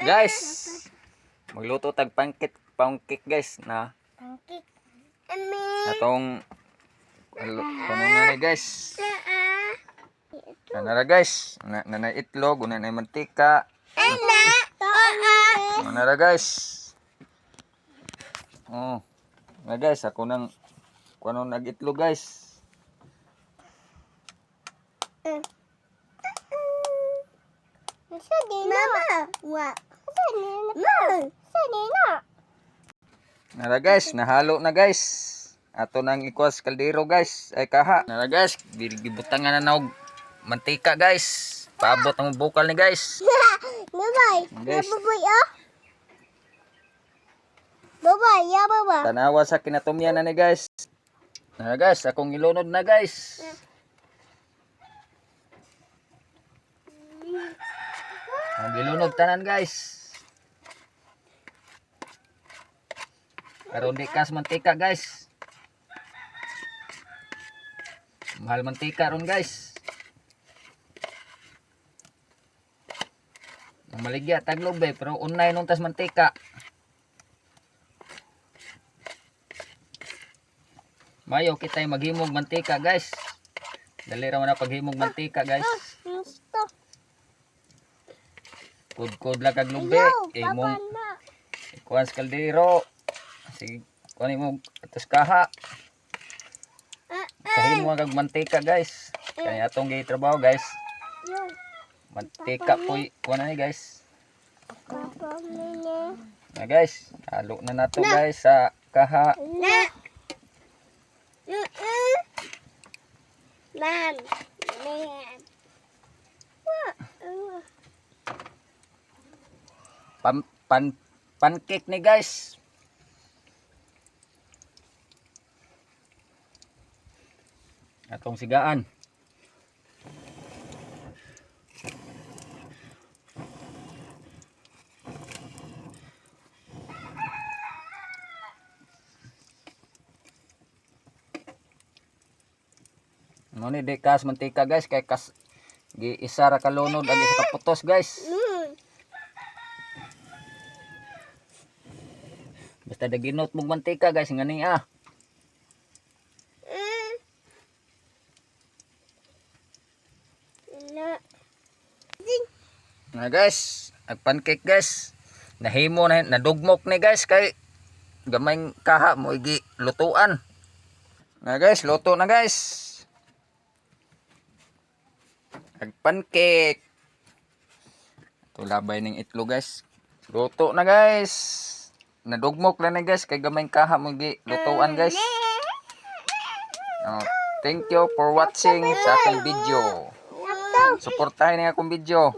Guys, magluto tag pangkit guys na. Pancake. Atong ano na ni guys. Ano na guys, na itlog, una na mantika. Ano na guys. Oh. Na guys, ako nang kuno nag-itlog guys. Mama. What? Mama. Nara guys, nahalo na guys. Ato nang ikwas kaldero guys. Ay kaha. Nara guys, gibutangan na og mantika guys. Paabot ang bukal ni guys. Bye-bye. Guys. Bye-bye, ah. Bye-bye, ya, bye-bye. Tanawa sa kinatumyan na ni guys. Nara guys, akong ilunod na guys. Ang ilunod tanan guys. Karon di kas mantika guys. Mahal mantika ron guys. Ang maligya taglog bay pero unay nung tas mantika. Mayo kitay maghimog mantika guys. Dali ra man na paghimog mantika guys. Kudkod lang kag lube. Imong ikuan sa kaldero. Sige, kunin mo atos kaha. Kahimo kag mantika guys. Kaya atong gitrabaho guys. Mantika po kuan na ni guys. Na guys, halo na nato guys sa kaha. Ma'am. Pancake ni guys. Atong sigaan. Ano ni dekas mantika guys kay kas gi isa ra kalunod agi sa kaputos guys. Basta daginot mong mantika guys ngani ah. Na guys, ag pancake guys. Nahimo na nadugmok ni guys kay gamay kaha mo igi lutuan. Na guys, luto na guys. Ag pancake. Ito labay ning itlog guys. Luto na guys. Nadugmok lang na guys kay gamay kaha mo igi lutuan guys. Oh, thank you for watching sa aking video. Suportahin niyo akong video.